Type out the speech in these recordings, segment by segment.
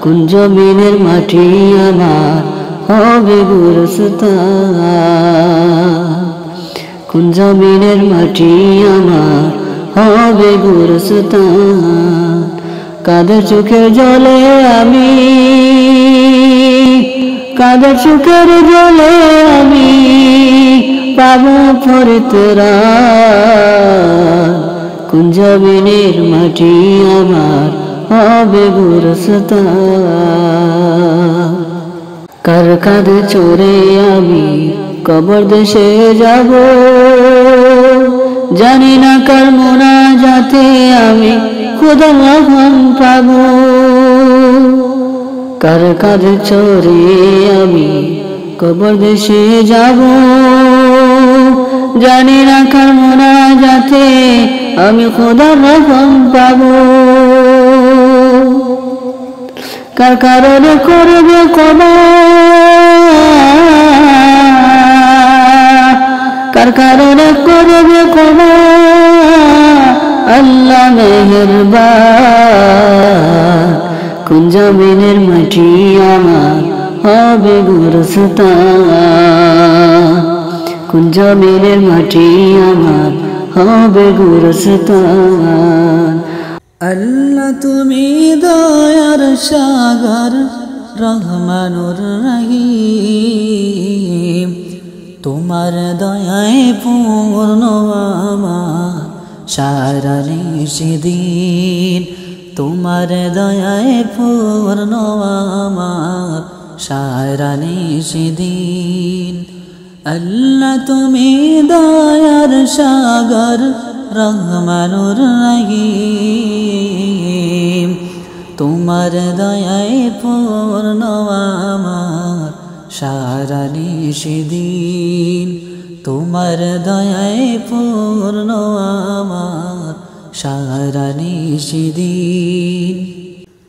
কোন জমিনের মাটি আমার হবে গোরস্থান, কোন জমিনের মাটি আমার হবে গোরস্থান। কাদের চোখের জলে আমি, কাদের চোখের জলে আমি পাবো পরিত্রাণ, কোন জমিনের মাটি আমার হবে গোরস্থান। কার কাঁধে চড়ে আমি কবর দেশে যাব, জানি না কার মোনাজাতে আমি খোদার রহম পাবো। কার কাঁধে চড়ে আমি কবর দেশে যাব, জানি না কার মোনাজাতে আমি খোদার রহম পাবো। কার কারণে করবে ক্ষমা, কার কারণে করবে ক্ষমা আল্লাহ মেহেরবান, কোন জমিনের মাটি আমার হবে গোরস্থান, কোন জমিনের মাটি আমার হবে গোরস্থান। আল্লাহ তুমি দয়ার সাগর রহমানুর রহিম, তোমার দয়ায় পূর্ণ আমার সারা নিশিদিন, তোমার দয়ায় পূর্ণ আমার সারা নিশিদিন। আল্লাহ তুমি দয়ার সাগর রহমানুর রহিম, তোমার দয়ায় পূর্ণ আমার সারা নিশিদিন, তোমার দয়ায় পূর্ণ আমার সারা নিশিদিন।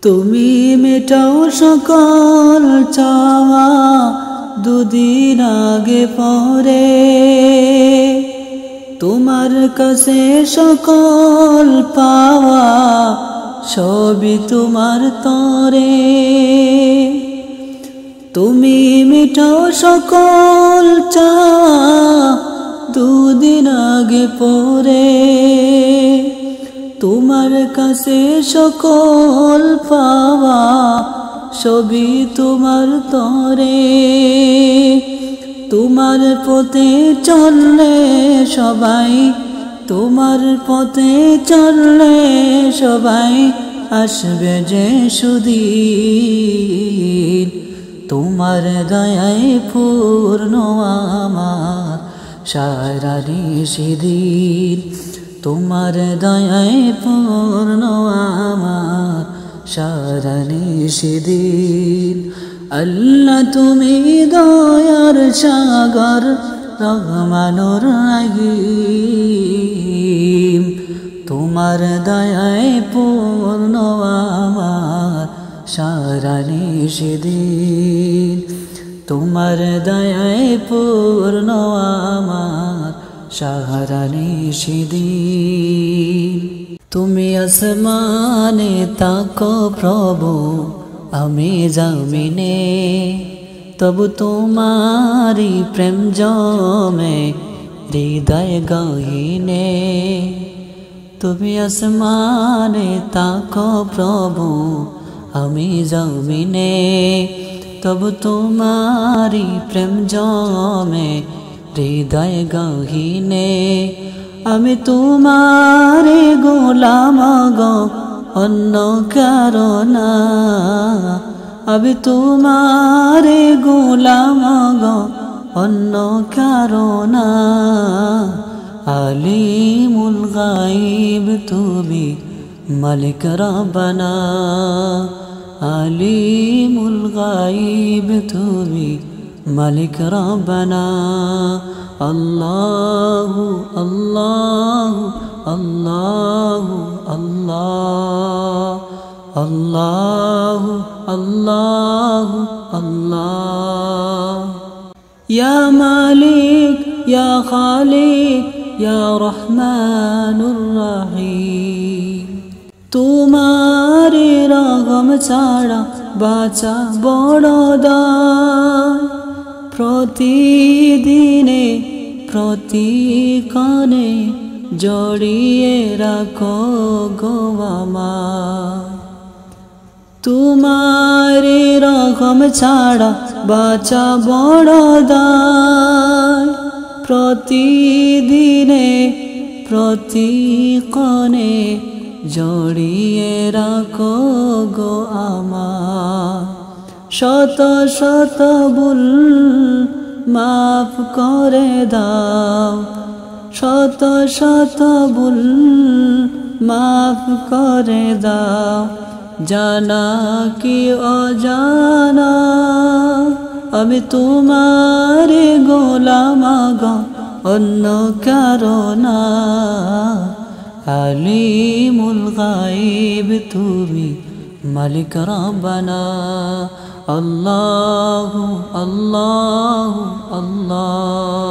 তুমি মেটাও সকল চাওয়া দুদিন আগে পরে, তোমার কাছে সকল পাওয়া সবই তোমার তরে। তুমি মিটাও সকল চাওয়া দুদিন আগে পরে, তোমার কাছে সকল পাওয়া সবই তোমার তরে। তোমার পথে চললে সবাই, তোমার পথে চললে সবাই আসবে যে সুদিন, তোমার দয়ায় পূর্ণ আমার সারা নিশিদিন, তোমার দয়ায় পূর্ণ আমার সারা নিশিদিন। আল্লাহ তুমি দয়ার সাগর রহমানুর রহিম, তোমার দয়ায় পূর্ণ আমার সারা নিশিদিন, তোমার দয়ায় পূর্ণ আমার সারা নিশিদিন। তুমি আসমানে তাকো প্রভু, আমি জমিনে তবু তোমারি প্রেম জমে হৃদয় গহীনে। তুমি আসমানে তাকো প্রভু, আমি জমিনে তবু তোমারি প্রেম জমে হৃদয় গহীনে। আমি তোমারে গোলাম গো অন্য কারো না, আমি তোমারে গোলাম গো অন্য কারো না। আলিমুল গায়ব তুমি মালিক রব্বানা, আলিমুল গায়ব তুমি মালিক রব্বানা। আল্লাহু আল্লাহু আল্লাহু আল্লাহ, আল্লাহু আল্লাহু আল্লাহ। ইয়া মালিক ইয়া খালিক ইয়া রহমানুর রহিম, তোমারে রহম ছাড়া বাঁচা বড় দায় প্রতিদিনে প্রতিক্ষণে জড়িয়ে রাখো গো আমায় তোমার রকম ছাড়া বাঁচা বড় দায় প্রতিদিনে প্রতিক্ষণে জড়িয়ে রাখো গো আমায় শত শত ভুল মাফ করে দাও শত শত ভুল মাফ করে দাও জানা কি অজানা আমি তোমার গোলাম গো অন্য কারো না আলিমুল গায়ব তুমি মালিক রব্বানা আল্লাহু আল্লাহু আল্লাহ